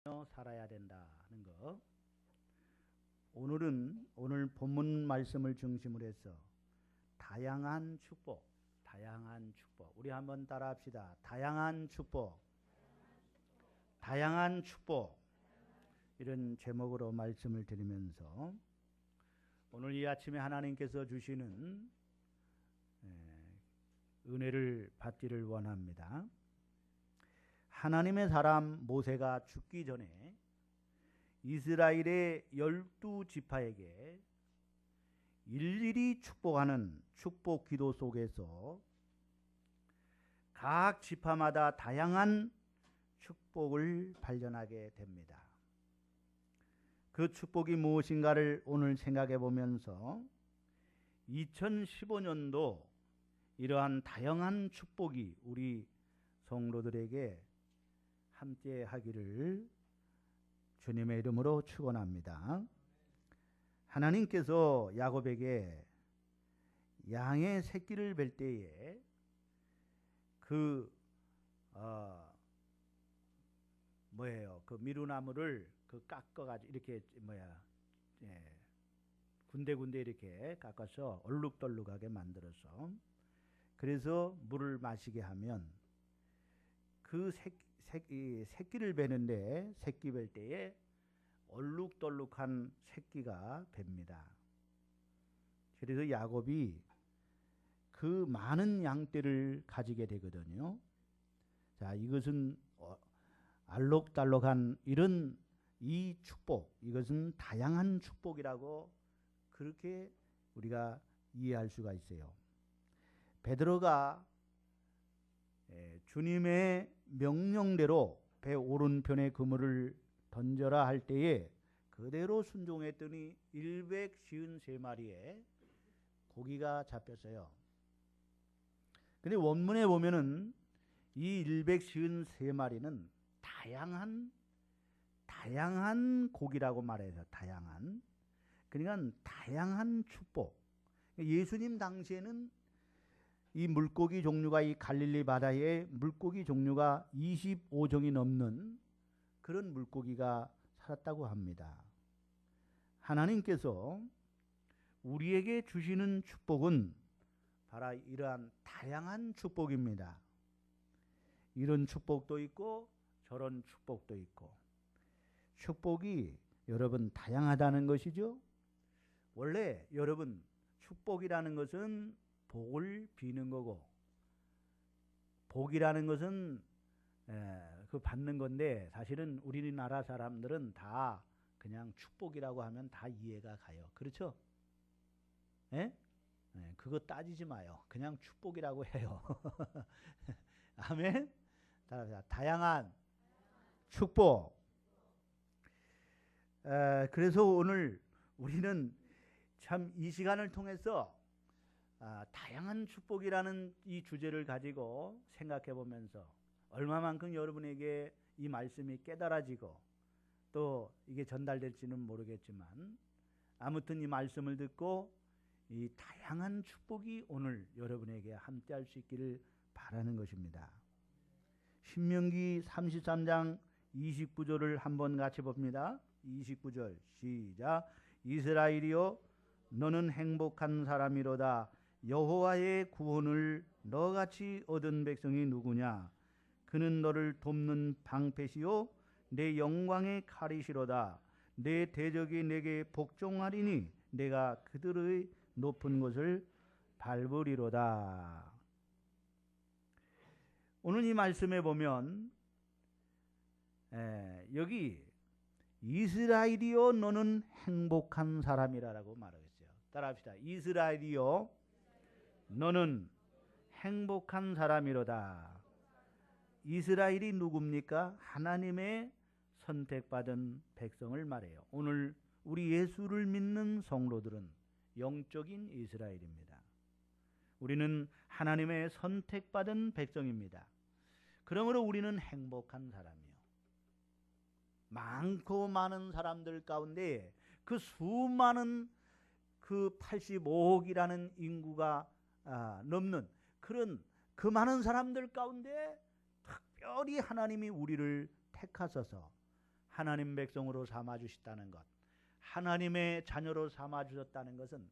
살아야 된다는 거. 오늘 본문 말씀을 중심으로 해서 다양한 축복, 다양한 축복. 우리 한번 따라합시다. 다양한 축복, 다양한 축복. 이런 제목으로 말씀을 드리면서 오늘 이 아침에 하나님께서 주시는 은혜를 받기를 원합니다. 하나님의 사람 모세가 죽기 전에 이스라엘의 12지파에게 일일이 축복하는 축복 기도 속에서 각 지파마다 다양한 축복을 발견하게 됩니다. 그 축복이 무엇인가를 오늘 생각해 보면서 2015년도 이러한 다양한 축복이 우리 성도들에게 함께 하기를 주님의 이름으로 축원합니다. 하나님께서 야곱에게 양의 새끼를 뵐 때에 그 미루나무를 깎아가지고 이렇게 군데군데 이렇게 깎아서 얼룩덜룩하게 만들어서 그래서 물을 마시게 하면 그 새끼를 베는데 새끼 뵐 때에 얼룩덜룩한 새끼가 뵭니다. 그래서 야곱이 그 많은 양떼를 가지게 되거든요. 자, 이것은 알록달록한 이런 이 축복, 이것은 다양한 축복이라고 그렇게 우리가 이해할 수가 있어요. 베드로가 주님의 명령대로 배 오른편에 그물을 던져라 할 때에 그대로 순종했더니 153마리의 고기가 잡혔어요. 근데 원문에 보면은 이 153마리는 다양한 고기라고 말해서 다양한. 그러니까 다양한 축복. 예수님 당시에는 이 물고기 종류가 이 갈릴리 바다에 물고기 종류가 25종이 넘는 그런 물고기가 살았다고 합니다. 하나님께서 우리에게 주시는 축복은 바로 이러한 다양한 축복입니다. 이런 축복도 있고 저런 축복도 있고 축복이 여러분 다양하다는 것이죠. 원래 여러분 축복이라는 것은 복을 비는 거고 복이라는 것은 그 받는 건데 사실은 우리나라 사람들은 다 그냥 축복이라고 하면 다 이해가 가요. 그렇죠? 예? 그거 따지지 마요. 그냥 축복이라고 해요. 아멘? 다양한 축복. 그래서 오늘 우리는 참 이 시간을 통해서 다양한 축복이라는 이 주제를 가지고 생각해 보면서 얼마만큼 여러분에게 이 말씀이 깨달아지고 또 이게 전달될지는 모르겠지만 아무튼 이 말씀을 듣고 이 다양한 축복이 오늘 여러분에게 함께할 수 있기를 바라는 것입니다. 신명기 33장 29절을 한번 같이 봅니다. 29절 시작. 이스라엘이여 너는 행복한 사람이로다. 여호와의 구원을 너같이 얻은 백성이 누구냐? 그는 너를 돕는 방패시요 내 영광의 칼이시로다. 내 대적이 내게 복종하리니 내가 그들의 높은 곳을 밟으리로다. 오늘 이 말씀에 보면 여기 이스라엘이여 너는 행복한 사람이라고 말하겠어요. 따라합시다. 이스라엘이여 너는 행복한 사람이로다. 이스라엘이 누굽니까? 하나님의 선택받은 백성을 말해요. 오늘 우리 예수를 믿는 성도들은 영적인 이스라엘입니다. 우리는 하나님의 선택받은 백성입니다. 그러므로 우리는 행복한 사람이요. 많고 많은 사람들 가운데 그 수많은 그 85억이라는 인구가 넘는 그런 그 많은 사람들 가운데 특별히 하나님이 우리를 택하셔서 하나님 백성으로 삼아주셨다는 것, 하나님의 자녀로 삼아주셨다는 것은,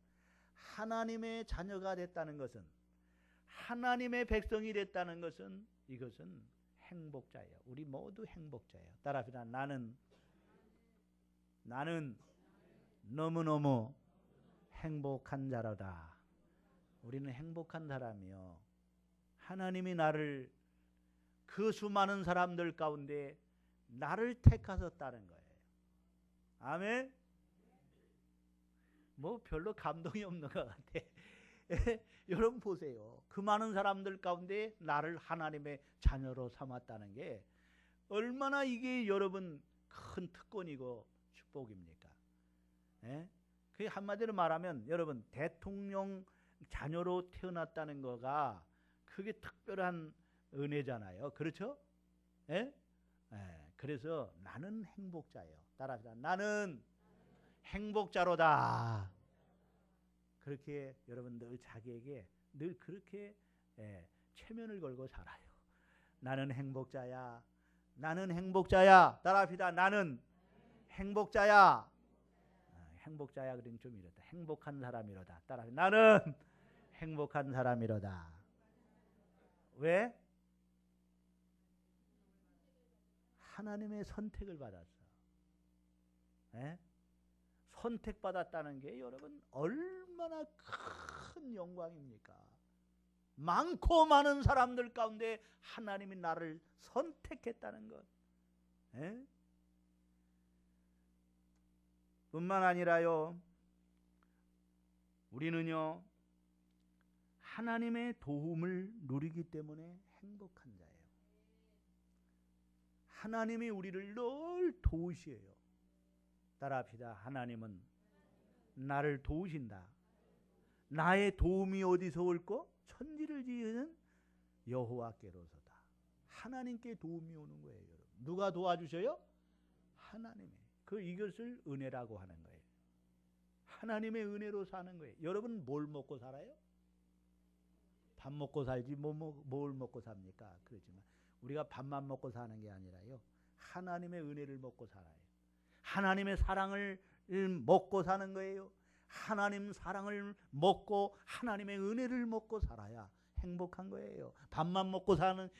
하나님의 자녀가 됐다는 것은, 하나님의 백성이 됐다는 것은, 이것은 행복자예요. 우리 모두 행복자예요. 따라합시다. 나는 너무너무 행복한 자로다. 우리는 행복한 사람이요. 하나님이 나를 그 수많은 사람들 가운데 나를 택하셨다는 거예요. 아멘. 뭐 별로 감동이 없는 것 같아. 여러분 보세요. 그 많은 사람들 가운데 나를 하나님의 자녀로 삼았다는 게 얼마나 이게 여러분 큰 특권이고 축복입니까? 예? 그 한마디로 말하면 여러분 대통령 자녀로 태어났다는 거가 그게 특별한 은혜잖아요. 그렇죠? 예? 예. 그래서 나는 행복자예요. 따라합시다. 나는 행복자로다. 그렇게 여러분 늘 자기에게 늘 그렇게 체면을 걸고 살아요. 나는 행복자야. 나는 행복자야. 따라합시다. 나는 행복자야. 행복자야 그러면 좀 이렇다. 행복한 사람이로다. 따라합시다. 나는 행복한 사람이로다. 왜? 하나님의 선택을 받았어. 예? 선택받았다는 게 여러분 얼마나 큰 영광입니까? 많고 많은 사람들 가운데 하나님이 나를 선택했다는 것. 예? 뿐만 아니라요, 우리는요 하나님의 도움을 누리기 때문에 행복한 자예요. 하나님이 우리를 늘 도우시어요. 따라합시다. 하나님은 나를 도우신다. 나의 도움이 어디서 올꼬? 천지를 지으는 여호와께로서다. 하나님께 도움이 오는 거예요. 여러분. 누가 도와주셔요? 하나님이. 이것을 은혜라고 하는 거예요. 하나님의 은혜로 사는 거예요. 여러분 뭘 먹고 살아요? 밥 먹고 살지 뭘 먹고 삽니까? 그렇지만 우리가 밥만 먹고 사는 게 아니라요, 하나님의 은혜를 먹고 살아요. 하나님의 사랑을 먹고 사는 거예요. 하나님 사랑을 먹고 하나님의 은혜를 먹고 살아야 행복한 거예요. 밥만 먹고 사는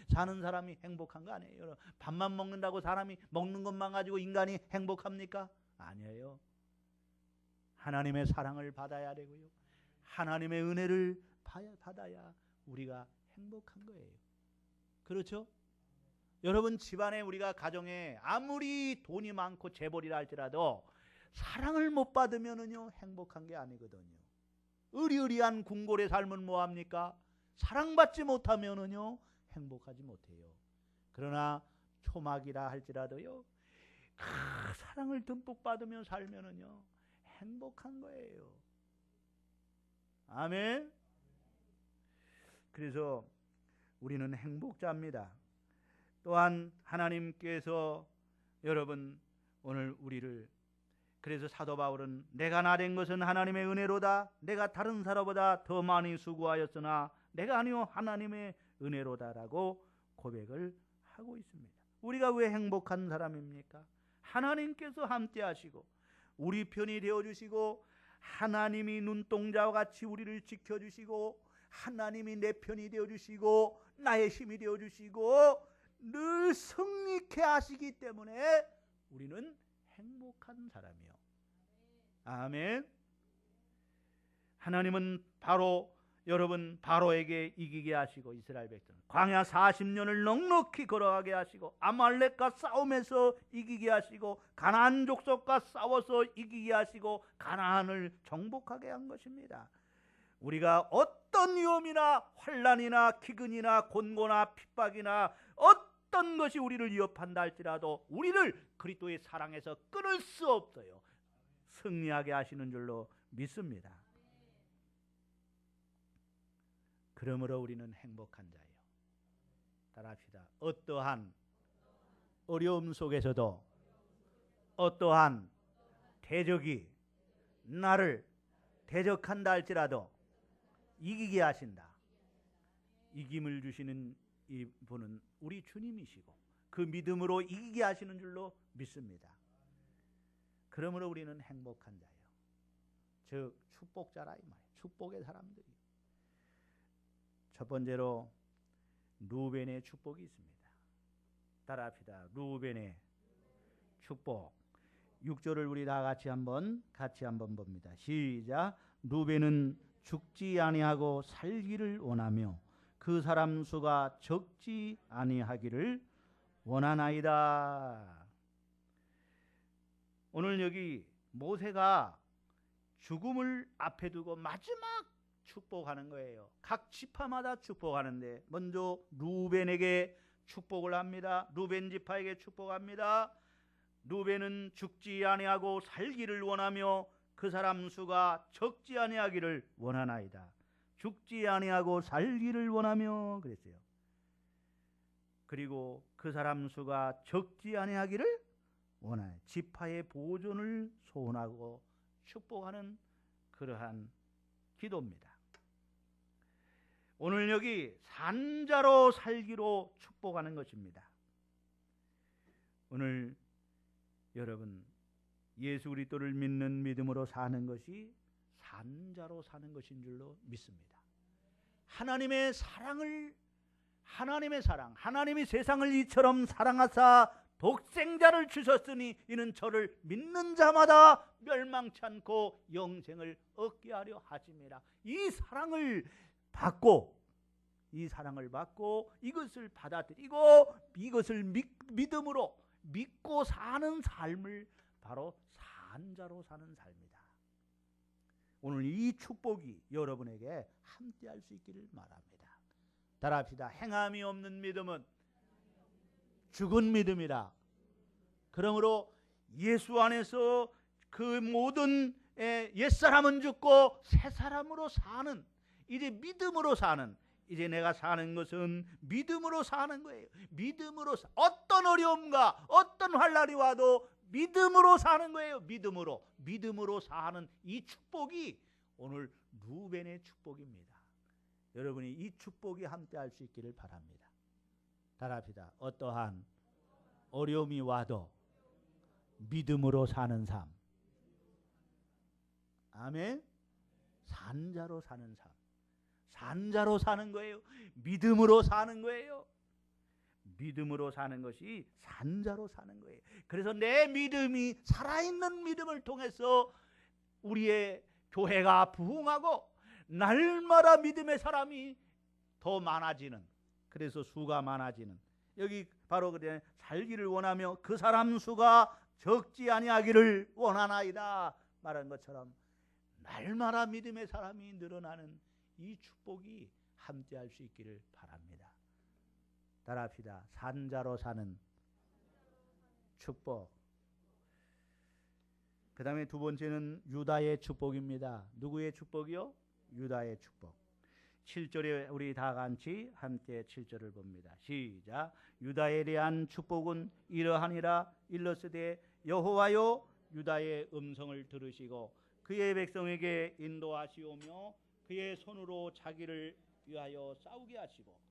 사람이 행복한 거 아니에요. 밥만 먹는다고 사람이 먹는 것만 가지고 인간이 행복합니까? 아니에요. 하나님의 사랑을 받아야 되고요, 하나님의 은혜를 받아야 우리가 행복한 거예요. 그렇죠? 여러분 집안에 우리가 가정에 아무리 돈이 많고 재벌이라 할지라도 사랑을 못 받으면은요 행복한 게 아니거든요. 의리의리한 궁궐의 삶은 뭐합니까? 사랑받지 못하면은요 행복하지 못해요. 그러나 초막이라 할지라도요 사랑을 듬뿍 받으며 살면은요 행복한 거예요. 아멘. 그래서 우리는 행복자입니다. 또한 하나님께서 여러분 오늘 우리를, 그래서 사도 바울은 내가 나 된 것은 하나님의 은혜로다. 내가 다른 사람보다 더 많이 수고하였으나 내가 아니요 하나님의 은혜로다라고 고백을 하고 있습니다. 우리가 왜 행복한 사람입니까? 하나님께서 함께 하시고 우리 편이 되어주시고 하나님이 눈동자와 같이 우리를 지켜주시고 하나님이 내 편이 되어주시고 나의 힘이 되어주시고 늘 승리케 하시기 때문에 우리는 행복한 사람이요. 아멘. 하나님은 여러분 바로에게 이기게 하시고 이스라엘 백성 광야 40년을 넉넉히 걸어가게 하시고 아말렉과 싸움에서 이기게 하시고 가나안 족속과 싸워서 이기게 하시고 가나안을 정복하게 한 것입니다. 우리가 어떤 위험이나 환난이나 기근이나 곤고나 핍박이나 어떤 것이 우리를 위협한다 할지라도 우리를 그리스도의 사랑에서 끊을 수 없어요. 승리하게 하시는 줄로 믿습니다. 그러므로 우리는 행복한 자예요. 따라합시다. 어떠한 어려움 속에서도 어떠한 대적이 나를 대적한다 할지라도 이기게 하신다. 이김을 주시는 이분은 우리 주님이시고 그 믿음으로 이기게 하시는 줄로 믿습니다. 그러므로 우리는 행복한 자예요. 즉 축복자라 이 말이에요. 축복의 사람들이. 첫 번째로 루벤의 축복이 있습니다. 따라합시다. 루벤의 축복. 6절을 우리 다 같이 한번 봅니다. 시작. 루벤은 죽지 아니하고 살기를 원하며 그 사람 수가 적지 아니하기를 원하나이다. 오늘 여기 모세가 죽음을 앞에 두고 마지막 축복하는 거예요. 각 지파마다 축복하는데 먼저 루벤에게 축복을 합니다. 루벤 지파에게 축복합니다. 루벤은 죽지 아니하고 살기를 원하며 그 사람 수가 적지 아니하기를 원하나이다. 죽지 아니하고 살기를 원하며 그랬어요. 그리고 그 사람 수가 적지 아니하기를 원하여 지파의 보존을 소원하고 축복하는 그러한 기도입니다. 오늘 여기 산자로 살기로 축복하는 것입니다. 오늘 여러분 예수 그리스도를 믿는 믿음으로 사는 것이 산자로 사는 것인 줄로 믿습니다. 하나님의 사랑, 하나님이 세상을 이처럼 사랑하사 독생자를 주셨으니 이는 저를 믿는 자마다 멸망치 않고 영생을 얻게 하려 하심이라. 이 사랑을 받고 이것을 받아들이고 이것을 믿음으로 믿고 사는 삶을 바로 산자로 사는 삶이다. 오늘 이 축복이 여러분에게 함께할 수 있기를 바랍니다. 따라합시다. 행함이 없는 믿음은 죽은 믿음이라. 그러므로 예수 안에서 그 모든 옛사람은 죽고 새 사람으로 사는, 이제 믿음으로 사는, 이제 내가 사는 것은 믿음으로 사는 거예요. 믿음으로 어떤 어려움과 어떤 환난이 와도 믿음으로 사는 거예요. 믿음으로 사는 이 축복이 오늘 루벤의 축복입니다. 여러분이 이 축복이 함께할 수 있기를 바랍니다. 따라합시다. 어떠한 어려움이 와도 믿음으로 사는 삶. 아멘. 산자로 사는 삶. 산자로 사는 거예요. 믿음으로 사는 거예요. 믿음으로 사는 것이 산자로 사는 거예요. 그래서 내 믿음이 살아있는 믿음을 통해서 우리의 교회가 부흥하고 날마다 믿음의 사람이 더 많아지는, 그래서 수가 많아지는, 여기 바로 그래 살기를 원하며 그 사람 수가 적지 아니하기를 원하나이다 말한 것처럼 날마다 믿음의 사람이 늘어나는 이 축복이 함께할 수 있기를 바랍니다. 따라합시다. 산자로 사는 축복. 그 다음에 두 번째는 유다의 축복입니다. 누구의 축복이요? 유다의 축복. 7절에 우리 다 같이 함께 7절을 봅니다. 시작. 유다에 대한 축복은 이러하니라. 일러스되 여호와여 유다의 음성을 들으시고 그의 백성에게 인도하시오며 그의 손으로 자기를 위하여 싸우게 하시고.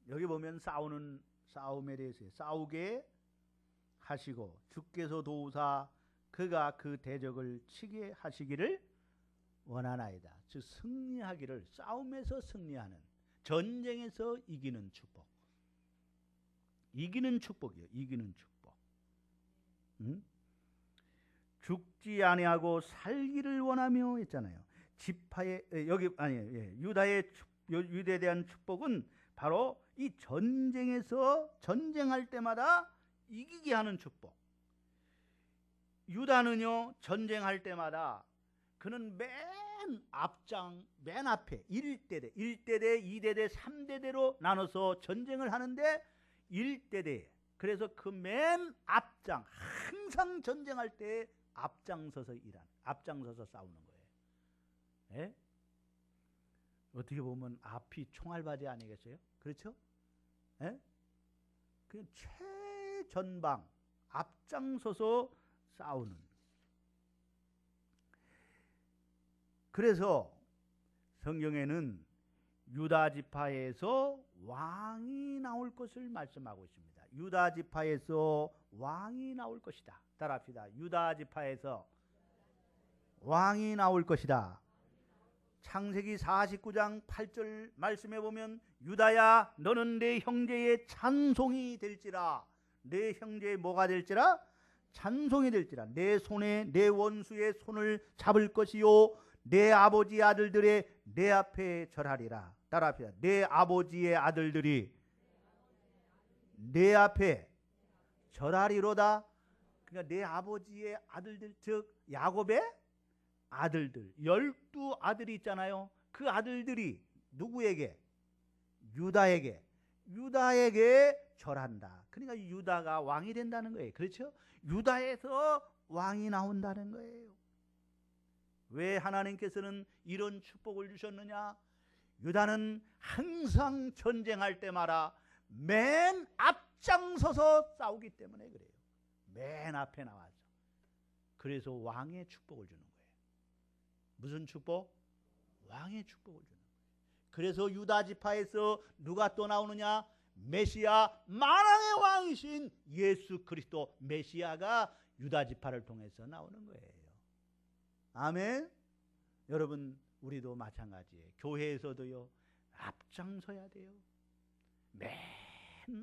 여기 보면 싸움에 대해서 싸우게 하시고 주께서 도우사 그가 그 대적을 치게 하시기를 원하나이다. 즉 승리하기를, 싸움에서 승리하는, 전쟁에서 이기는 축복. 이기는 축복이에요. 이기는 축복. 죽지 아니하고 살기를 원하며 했잖아요. 지파의 여기 유다에 대한 축복은 바로 이 전쟁에서 전쟁할 때마다 이기게 하는 축복. 유다는요 전쟁할 때마다 그는 맨 앞에 1대대, 2대대, 3대대로 나눠서 전쟁을 하는데 1대대. 그래서 그 맨 앞장, 항상 전쟁할 때 앞장서서 싸우는 거예요. 예? 어떻게 보면 앞이 총알바지 아니겠어요? 그렇죠? 예? 그 최전방 앞장서서 싸우는. 그래서 성경에는 유다 지파에서 왕이 나올 것을 말씀하고 있습니다. 유다 지파에서 왕이 나올 것이다. 따라합시다. 유다 지파에서 왕이 나올 것이다. 창세기 49장 8절 말씀해 보면 유다야 너는 내 형제의 찬송이 될지라. 내 형제의 뭐가 될지라? 찬송이 될지라. 내 손에 내 원수의 손을 잡을 것이요 내 아버지 아들들의 내 앞에 절하리라. 따라합시다. 내 아버지의 아들들이 내 앞에 절하리로다. 그러니까 내 아버지의 아들들, 즉 야곱의 아들들, 12아들이 있잖아요. 그 아들들이 누구에게? 유다에게 절한다. 그러니까 유다가 왕이 된다는 거예요. 그렇죠? 유다에서 왕이 나온다는 거예요. 왜 하나님께서는 이런 축복을 주셨느냐? 유다는 항상 전쟁할 때마다 맨 앞장서서 싸우기 때문에 그래요. 맨 앞에 나와서. 그래서 왕의 축복을 주는 거예요. 무슨 축복? 왕의 축복을 주는 거예요. 그래서 유다 지파에서 누가 또 나오느냐? 메시아, 만왕의 왕이신 예수 그리스도 메시아가 유다 지파를 통해서 나오는 거예요. 아멘. 여러분 우리도 마찬가지예요. 교회에서도요 앞장서야 돼요. 맨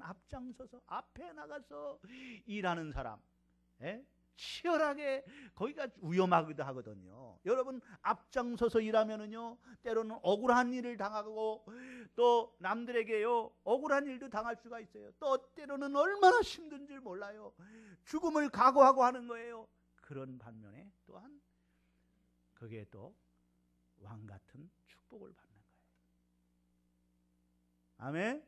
앞장서서 앞에 나가서 일하는 사람, 치열하게 거기가 위험하기도 하거든요. 여러분 앞장서서 일하면은요 때로는 억울한 일을 당하고 또 남들에게요 억울한 일도 당할 수가 있어요. 또 때로는 얼마나 힘든 줄 몰라요. 죽음을 각오하고 하는 거예요. 그런 반면에 또한 거기에 또 왕 같은 축복을 받는 거예요. 아멘.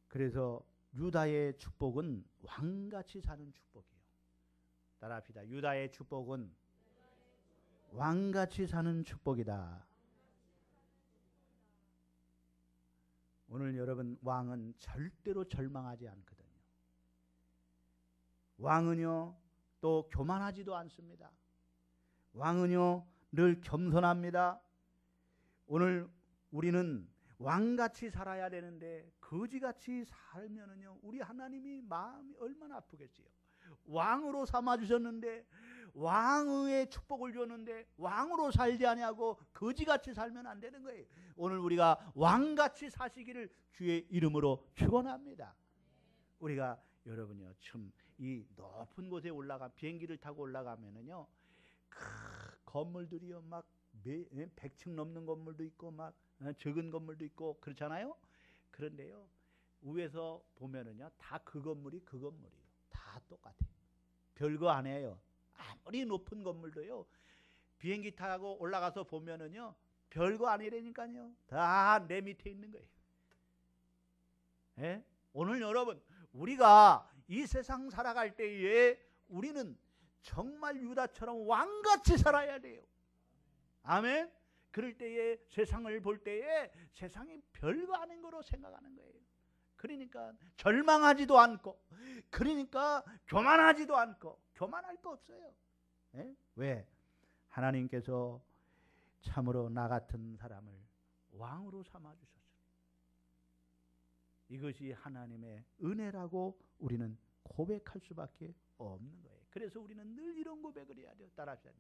그래서 유다의 축복은 왕같이 사는 축복이에요. 따라합시다. 유다의 축복은 왕같이 사는 축복이다. 오늘 여러분 왕은 절대로 절망하지 않거든요. 왕은요 또 교만하지도 않습니다. 왕은요 늘 겸손합니다. 오늘 우리는 왕같이 살아야 되는데 거지같이 살면은요 우리 하나님이 마음이 얼마나 아프겠어요. 왕으로 삼아주셨는데 왕의 축복을 줬는데 왕으로 살지 아니하고 거지같이 살면 안 되는 거예요. 오늘 우리가 왕같이 사시기를 주의 이름으로 축원합니다. 우리가 여러분요 참 이 높은 곳에 올라가 비행기를 타고 올라가면은요 건물들이요 막 100층 넘는 건물도 있고 막 적은 건물도 있고 그렇잖아요. 그런데요 위에서 보면은요 다 그 건물이에요. 다 똑같아요. 별거 아니에요. 아무리 높은 건물도요 비행기 타고 올라가서 보면은요 별거 아니라니까요. 다 내 밑에 있는 거예요. 예? 오늘 여러분 우리가 이 세상 살아갈 때에 우리는 정말 유다처럼 왕같이 살아야 돼요. 아멘. 그럴 때에 세상을 볼 때에 세상이 별거 아닌 거로 생각하는 거예요. 그러니까 절망하지도 않고 그러니까 교만하지도 않고 교만할 거 없어요. 예? 왜? 하나님께서 참으로 나 같은 사람을 왕으로 삼아주셨어요. 이것이 하나님의 은혜라고 우리는 고백할 수밖에 없는 거예요. 그래서 우리는 늘 이런 고백을 해야 돼요. 따라합시다.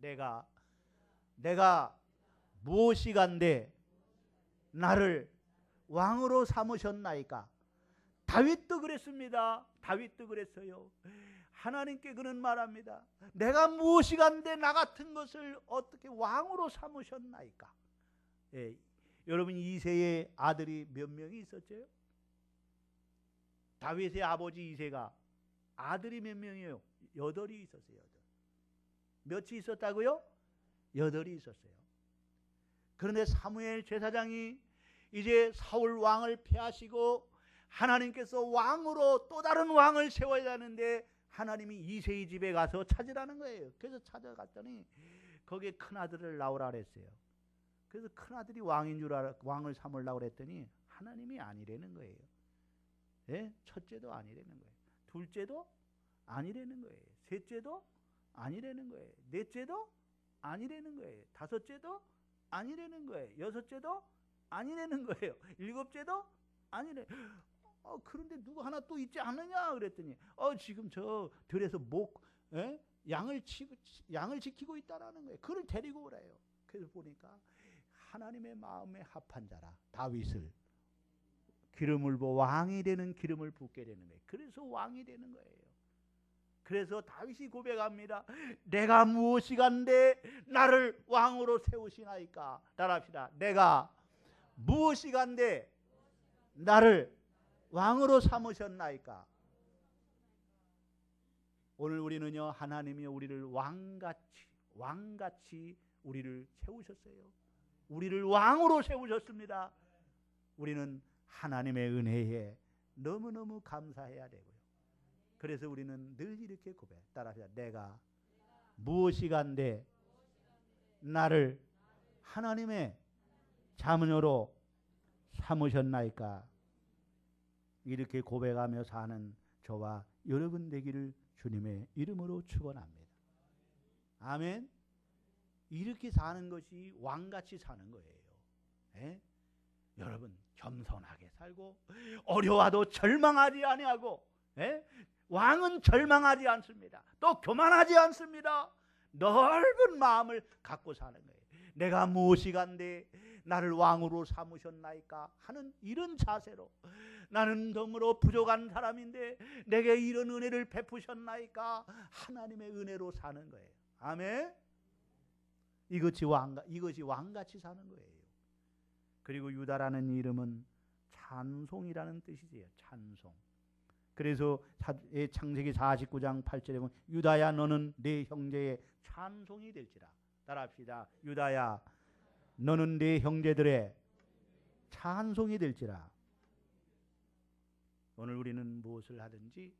내가 무엇이간데 나를 왕으로 삼으셨나이까. 다윗도 그랬습니다. 다윗도 그랬어요. 하나님께 그런 말합니다. 내가 무엇이간데 나 같은 것을 어떻게 왕으로 삼으셨나이까. 예, 여러분 이새의 아들이 몇 명이 있었죠? 다윗의 아버지 이새가 아들이 몇 명이에요? 8이 있었어요. 8. 몇이 있었다고요? 8이 있었어요. 그런데 사무엘 제사장이 이제 사울 왕을 패하시고 하나님께서 왕으로 또 다른 왕을 세워야 하는데 하나님이 이새의 집에 가서 찾으라는 거예요. 그래서 찾아갔더니 거기에 큰아들을 낳으라 그랬어요. 그래서 큰아들이 왕인 줄 알아 왕을 삼으려고 그랬더니 하나님이 아니라는 거예요. 예? 첫째도 아니라는 거예요. 둘째도 아니라는 거예요. 셋째도 아니라는 거예요. 넷째도 아니라는 거예요. 다섯째도 아니라는 거예요. 여섯째도 아니라는 거예요. 일곱째도 아니래. 그런데 누구 하나 또 있지 않느냐 그랬더니 지금 저 들에서 양을 지키고 있다라는 거예요. 그를 데리고 오래요. 그래서 보니까 하나님의 마음에 합한 자라 다윗을 기름을 부어 왕이 되는 기름을 붓게 되는 거예요. 그래서 왕이 되는 거예요. 그래서 다윗이 고백합니다. 내가 무엇이간데 나를 왕으로 세우시나이까. 따라합시다. 내가 무엇이간데 나를 왕으로 삼으셨나이까. 오늘 우리는요, 하나님이 우리를 왕같이 우리를 세우셨어요. 우리를 왕으로 세우셨습니다. 우리는 하나님의 은혜에 너무너무 감사해야 되고요. 그래서 우리는 늘 이렇게 고백. 따라합시다. 내가 무엇이간데 나를 하나님의 자녀로 삼으셨나이까. 이렇게 고백하며 사는 저와 여러분 되기를 주님의 이름으로 축원합니다. 아멘. 이렇게 사는 것이 왕같이 사는 거예요. 예? 여러분 겸손하게 살고 어려워도 절망하지 아니하고, 예? 왕은 절망하지 않습니다. 또 교만하지 않습니다. 넓은 마음을 갖고 사는 거예요. 내가 무엇이간데 나를 왕으로 삼으셨나이까 하는 이런 자세로, 나는 너무로 부족한 사람인데 내게 이런 은혜를 베푸셨나이까 하나님의 은혜로 사는 거예요. 아멘. 이것이 왕같이 사는 거예요. 그리고 유다라는 이름은 찬송이라는 뜻이지요. 찬송. 그래서 창세기 49장 8절에 보면 유다야 너는 내 형제의 찬송이 될지라. 따라합시다. 유다야 너는 내 형제들의 찬송이 될지라. 오늘 우리는 무엇을 하든지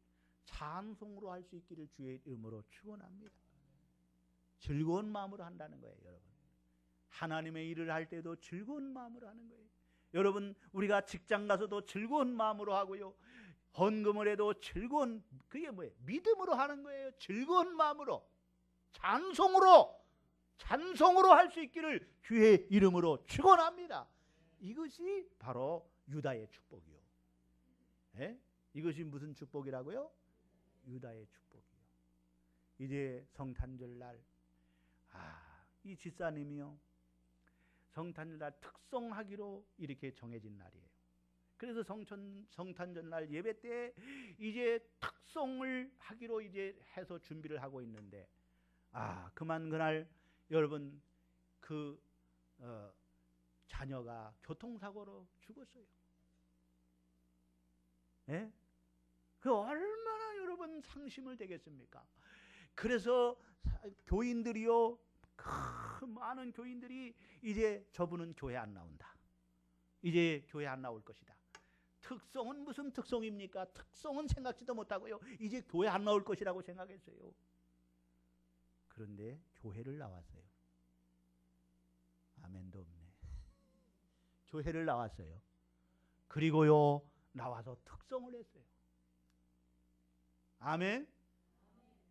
찬송으로 할 수 있기를 주의 이름으로 축원합니다. 즐거운 마음으로 한다는 거예요. 여러분 하나님의 일을 할 때도 즐거운 마음으로 하는 거예요. 여러분 우리가 직장 가서도 즐거운 마음으로 하고요, 헌금을 해도 즐거운, 그게 뭐예요? 믿음으로 하는 거예요. 즐거운 마음으로, 찬송으로 할 수 있기를 주의 이름으로 축원합니다. 이것이 바로 유다의 축복이요. 예? 이것이 무슨 축복이라고요? 유다의 축복이요. 이제 성탄절날 이 집사님이요, 성탄절날 특송하기로 이렇게 정해진 날이에요. 그래서 성탄절날 예배 때 이제 특송을 하기로 이제 해서 준비를 하고 있는데, 그만 그날 여러분 자녀가 교통사고로 죽었어요. 예? 그 얼마나 여러분 상심을 되겠습니까? 그래서 교인들이요, 많은 교인들이 이제 저분은 교회 안 나온다. 이제 교회 안 나올 것이다. 특송은 무슨 특송입니까? 특송은 생각지도 못하고요, 이제 교회 안 나올 것이라고 생각했어요. 그런데 교회를 나왔어요. 아멘도 없네. 교회를 나왔어요. 그리고요 나와서 특송을 했어요. 아멘.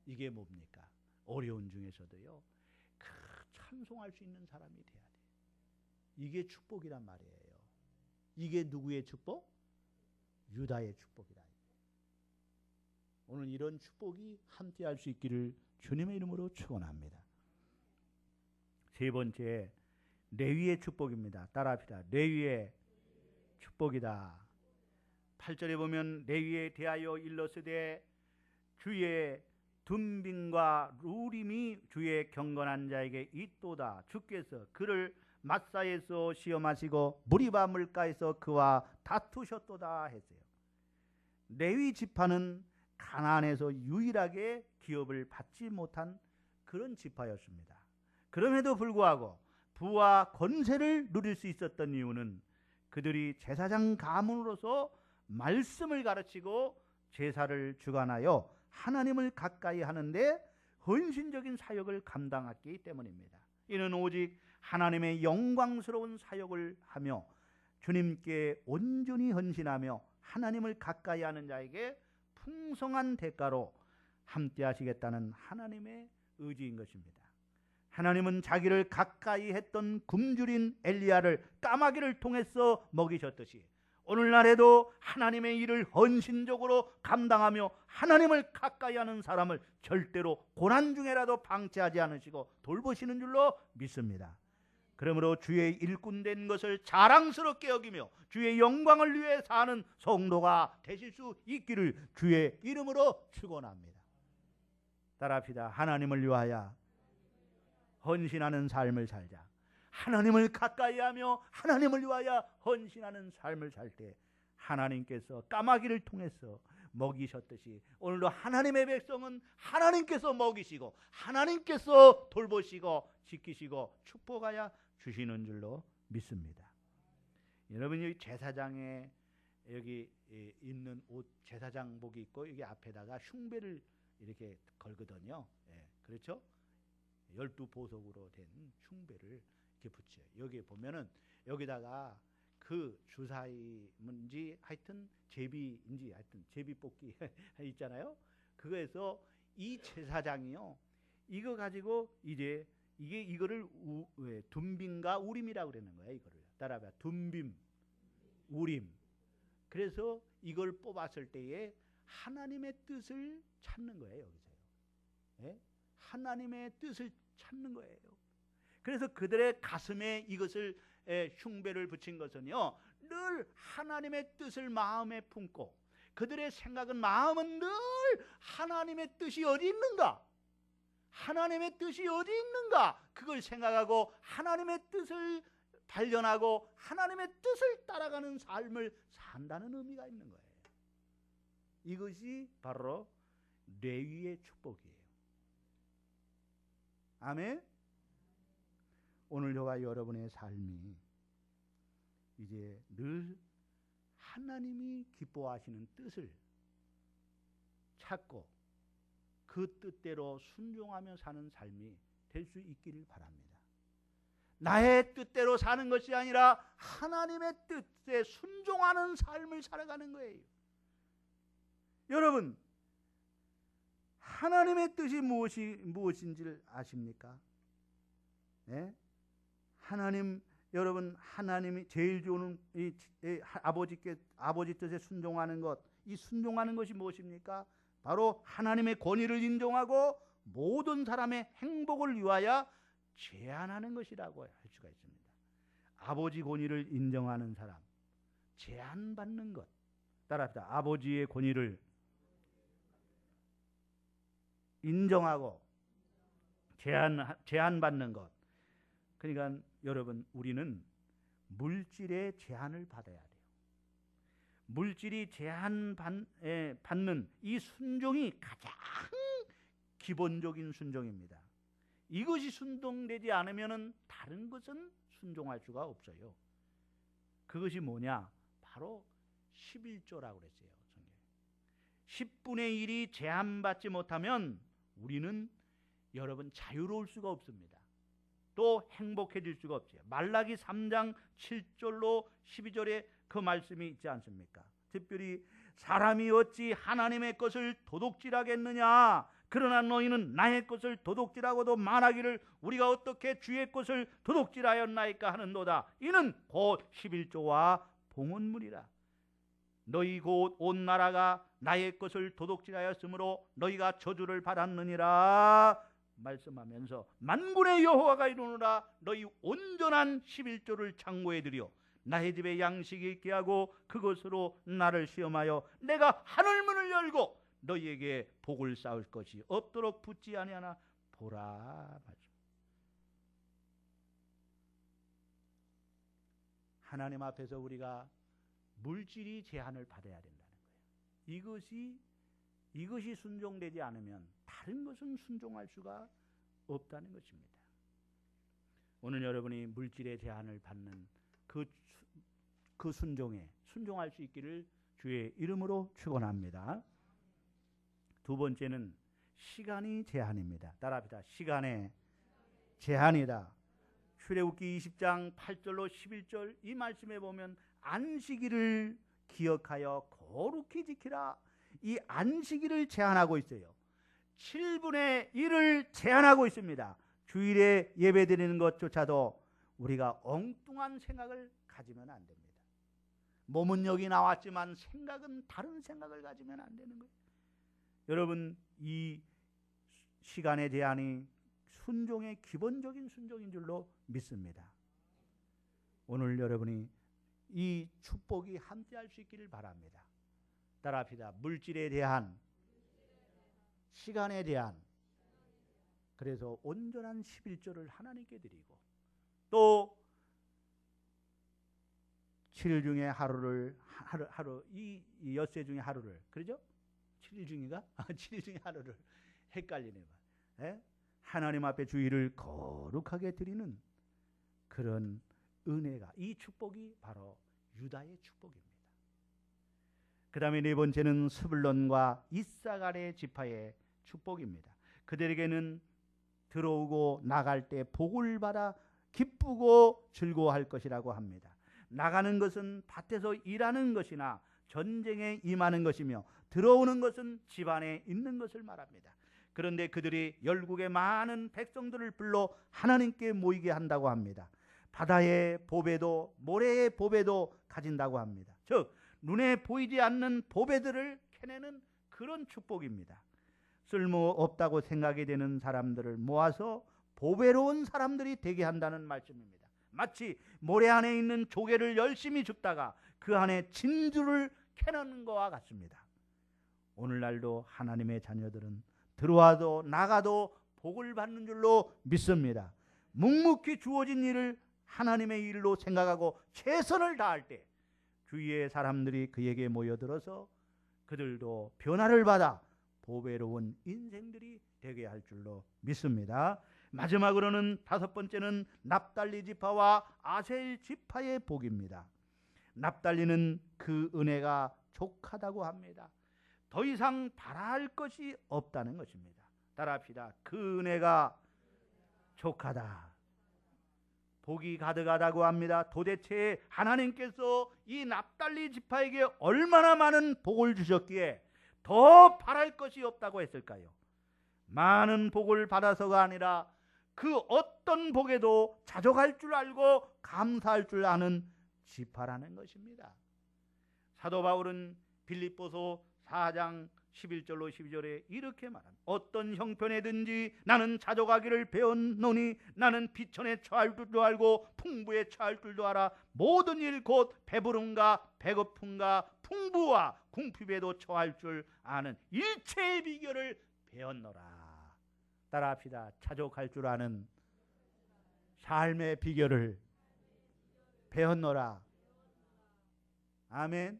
이게 뭡니까? 어려운 중에서도요 찬송할 수 있는 사람이 돼야 돼. 이게 축복이란 말이에요. 이게 누구의 축복? 유다의 축복이다. 오늘 이런 축복이 함께 할 수 있기를 주님의 이름으로 축원합니다. 세 번째, 레위의 축복입니다. 따라합시다. 레위의 축복이다. 8절에 보면 레위에 대하여 일러스되 주의 둠빔과 루림이 주의 경건한 자에게 있도다. 주께서 그를 마사에서 시험하시고 무리바 물가에서 그와 다투셨도다 했어요. 레위 지파는 가나안에서 유일하게 기업을 받지 못한 그런 지파였습니다. 그럼에도 불구하고 부와 권세를 누릴 수 있었던 이유는 그들이 제사장 가문으로서 말씀을 가르치고 제사를 주관하여 하나님을 가까이 하는데 헌신적인 사역을 감당했기 때문입니다. 이는 오직 하나님의 영광스러운 사역을 하며 주님께 온전히 헌신하며 하나님을 가까이 하는 자에게 풍성한 대가로 함께 하시겠다는 하나님의 의지인 것입니다. 하나님은 자기를 가까이 했던 굶주린 엘리야를 까마귀를 통해서 먹이셨듯이 오늘날에도 하나님의 일을 헌신적으로 감당하며 하나님을 가까이 하는 사람을 절대로 고난 중에라도 방치하지 않으시고 돌보시는 줄로 믿습니다. 그러므로 주의 일꾼 된 것을 자랑스럽게 여기며 주의 영광을 위해 사는 성도가 되실 수 있기를 주의 이름으로 축원합니다. 따라합시다. 하나님을 위하여 헌신하는 삶을 살자. 하나님을 가까이 하며 하나님을 위하여 헌신하는 삶을 살 때 하나님께서 까마귀를 통해서 먹이셨듯이 오늘도 하나님의 백성은 하나님께서 먹이시고 하나님께서 돌보시고 지키시고 축복하여 주시는 줄로 믿습니다. 여러분, 여기 제사장에 여기 있는 옷, 제사장복이 있고 여기 앞에다가 흉배를 이렇게 걸거든요. 예, 그렇죠? 12보석으로 된 흉배를 이렇게 붙여요. 여기 보면은 여기다가 그 주사위인지 하여튼 제비인지 하여튼 제비뽑기 있잖아요. 그거에서 이 제사장이요, 이거 가지고 이제 이거를 둠빔과 우림이라고 그러는 거예요. 이거를 따라봐. 둠빔, 우림. 그래서 이걸 뽑았을 때에 하나님의 뜻을 찾는 거예요. 여기서요. 예? 하나님의 뜻을 찾는 거예요. 그래서 그들의 가슴에 이것을 흉배를 붙인 것은요, 늘 하나님의 뜻을 마음에 품고 그들의 생각은, 마음은 늘 하나님의 뜻이 어디 있는가, 하나님의 뜻이 어디 있는가, 그걸 생각하고 하나님의 뜻을 발견하고 하나님의 뜻을 따라가는 삶을 산다는 의미가 있는 거예요. 이것이 바로 레위의 축복이에요. 아멘. 오늘 저와 여러분의 삶이 이제 늘 하나님이 기뻐하시는 뜻을 찾고 그 뜻대로 순종하며 사는 삶이 될 수 있기를 바랍니다. 나의 뜻대로 사는 것이 아니라 하나님의 뜻에 순종하는 삶을 살아가는 거예요. 여러분, 하나님의 뜻이 무엇인지를 아십니까? 예? 여러분, 하나님이 제일 좋은 아버지 뜻에 순종하는 것, 이 순종하는 것이 무엇입니까? 바로 하나님의 권위를 인정하고 모든 사람의 행복을 위하여 제한하는 것이라고 할 수가 있습니다. 아버지 권위를 인정하는 사람, 제한받는 것. 따라합시다. 아버지의 권위를 인정하고 제한받는 것. 그러니까 여러분, 우리는 물질의 제한을 받아야 돼요. 물질이 제한받는 이 순종이 가장 기본적인 순종입니다. 이것이 순종되지 않으면 다른 것은 순종할 수가 없어요. 그것이 뭐냐? 바로 11조라고 그랬어요. 10분의 1이 제한받지 못하면 우리는 여러분 자유로울 수가 없습니다. 또 행복해질 수가 없어요. 말라기 3장 7절로 12절에 그 말씀이 있지 않습니까? 특별히 사람이 어찌 하나님의 것을 도둑질하겠느냐? 그러나 너희는 나의 것을 도둑질하고도 말하기를 우리가 어떻게 주의 것을 도둑질하였나이까 하는도다. 이는 곧 11조와 봉헌물이라. 너희 곧 온 나라가 나의 것을 도둑질하였으므로 너희가 저주를 받았느니라 말씀하면서 만군의 여호와가 이르노라. 너희 온전한 11조를 창고에 들여 나의 집에 양식이 있게 하고 그것으로 나를 시험하여 내가 하늘문을 열고 너희에게 복을 쌓을 것이 없도록 붙지 아니하나 보라. 하나님 앞에서 우리가 물질이 제한을 받아야 된다는 거예요. 이것이 순종되지 않으면 다른 것은 순종할 수가 없다는 것입니다. 오늘 여러분이 물질의 제한을 받는 그 순종에 순종할 수 있기를 주의 이름으로 축원합니다. 두 번째는 시간이 제한입니다. 따라합시다. 시간의 제한이다. 출애굽기 20장 8절로 11절 이 말씀에 보면 안식일을 기억하여 거룩히 지키라. 이 안식일을 제한하고 있어요. 7분의 1을 제한하고 있습니다. 주일에 예배 드리는 것조차도 우리가 엉뚱한 생각을 가지면 안 됩니다. 몸은 여기 나왔지만 생각은 다른 생각을 가지면 안 되는 거예요. 여러분, 이 시간의 제한이 순종의 기본적인 순종인 줄로 믿습니다. 오늘 여러분이 이 축복이 함께할 수 있기를 바랍니다. 따라합시다. 물질에 대한, 시간에 대한, 그래서 온전한 11조를 하나님께 드리고, 또 7일 중에 하루를 이 엿새 중에 하루를, 그러죠? 7일 중인가? 7일 중에 하루를 헷갈리네요. 예? 하나님 앞에 주일을 거룩하게 드리는 그런 은혜가, 이 축복이 바로 유다의 축복입니다. 그 다음에 네 번째는 스불론과 이사갈의 지파의 축복입니다. 그들에게는 들어오고 나갈 때 복을 받아 기쁘고 즐거워할 것이라고 합니다. 나가는 것은 밭에서 일하는 것이나 전쟁에 임하는 것이며 들어오는 것은 집안에 있는 것을 말합니다. 그런데 그들이 열국의 많은 백성들을 불러 하나님께 모이게 한다고 합니다. 바다의 보배도 모래의 보배도 가진다고 합니다. 즉 눈에 보이지 않는 보배들을 캐내는 그런 축복입니다. 쓸모없다고 생각이 되는 사람들을 모아서 보배로운 사람들이 되게 한다는 말씀입니다. 마치 모래 안에 있는 조개를 열심히 줍다가 그 안에 진주를 캐내는 것과 같습니다. 오늘날도 하나님의 자녀들은 들어와도 나가도 복을 받는 줄로 믿습니다. 묵묵히 주어진 일을 하나님의 일로 생각하고 최선을 다할 때 주위의 사람들이 그에게 모여들어서 그들도 변화를 받아 보배로운 인생들이 되게 할 줄로 믿습니다. 마지막으로는 다섯 번째는 납달리 지파와 아셀 지파의 복입니다. 납달리는 그 은혜가 족하다고 합니다. 더 이상 바랄 것이 없다는 것입니다. 따라합시다. 그 은혜가 족하다. 복이 가득하다고 합니다. 도대체 하나님께서 이 납달리 지파에게 얼마나 많은 복을 주셨기에 더 바랄 것이 없다고 했을까요? 많은 복을 받아서가 아니라 그 어떤 복에도 자족할 줄 알고 감사할 줄 아는 지파라는 것입니다. 사도 바울은 빌립보서 4장 11절로 12절에 이렇게 말합니다. 어떤 형편에든지 나는 자족하기를 배웠노니 나는 비천에 처할 줄도 알고 풍부에 처할 줄도 알아 모든 일 곧 배부름과 배고픔과 풍부와 궁핍에도 처할 줄 아는 일체의 비결을 배웠노라. 따라합시다. 자족할 줄 아는 삶의 비결을 배웠노라. 아멘.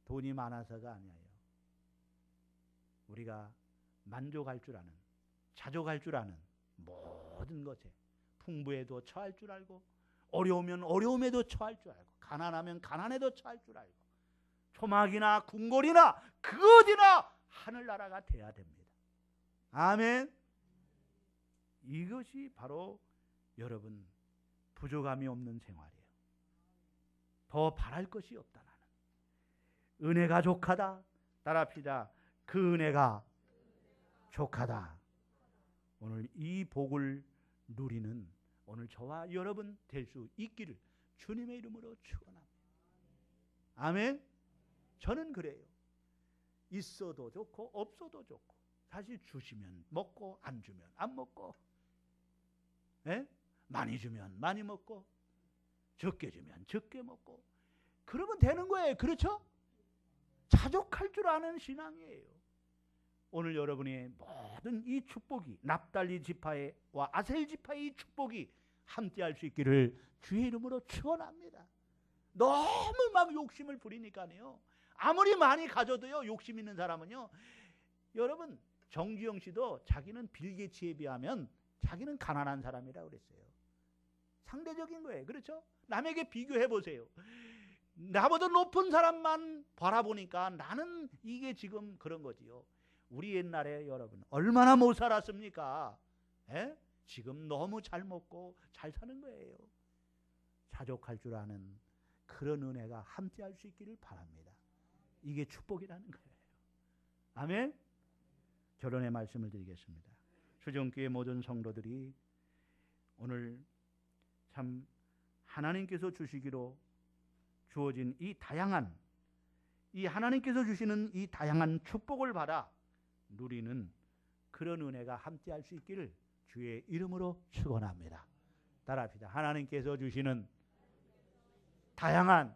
돈이 많아서가 아니에요. 우리가 만족할 줄 아는, 자족할 줄 아는 모든 것에 풍부에도 처할 줄 알고 어려우면 어려움에도 처할 줄 알고 가난하면 가난에도 처할 줄 알고 초막이나 궁궐이나 그 어디나 하늘나라가 돼야 됩니다. 아멘. 이것이 바로 여러분 부족함이 없는 생활이에요. 더 바랄 것이 없다. 나는 은혜가 족하다. 따라합시다. 그 은혜가 족하다. 오늘 이 복을 누리는 오늘 저와 여러분 될 수 있기를 주님의 이름으로 축원합니다. 아멘. 저는 그래요. 있어도 좋고 없어도 좋고 사실 주시면 먹고 안 주면 안 먹고, 에? 많이 주면 많이 먹고 적게 주면 적게 먹고 그러면 되는 거예요. 그렇죠? 자족할 줄 아는 신앙이에요. 오늘 여러분의 모든 이 축복이 납달리 지파와 아셀 지파의 이 축복이 함께할 수 있기를 주의 이름으로 축원합니다. 너무 막 욕심을 부리니까요. 아무리 많이 가져도요. 욕심 있는 사람은요. 여러분 정주영 씨도 자기는 빌 게이츠에 비하면 자기는 가난한 사람이라고 그랬어요. 상대적인 거예요. 그렇죠? 남에게 비교해 보세요. 나보다 높은 사람만 바라보니까 나는 이게 지금 그런 거지요. 우리 옛날에 여러분 얼마나 못 살았습니까? 에? 지금 너무 잘 먹고 잘 사는 거예요. 자족할 줄 아는 그런 은혜가 함께할 수 있기를 바랍니다. 이게 축복이라는 거예요. 아멘. 결론의 말씀을 드리겠습니다. 수정교회 모든 성도들이 오늘 참 하나님께서 주시기로 주어진 이 하나님께서 주시는 이 다양한 축복을 받아 누리는 그런 은혜가 함께할 수 있기를 주의 이름으로 축원합니다. 따라합시다. 하나님께서 주시는 다양한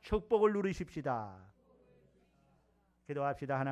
축복을 누리십시다. 기도합시다. 하나님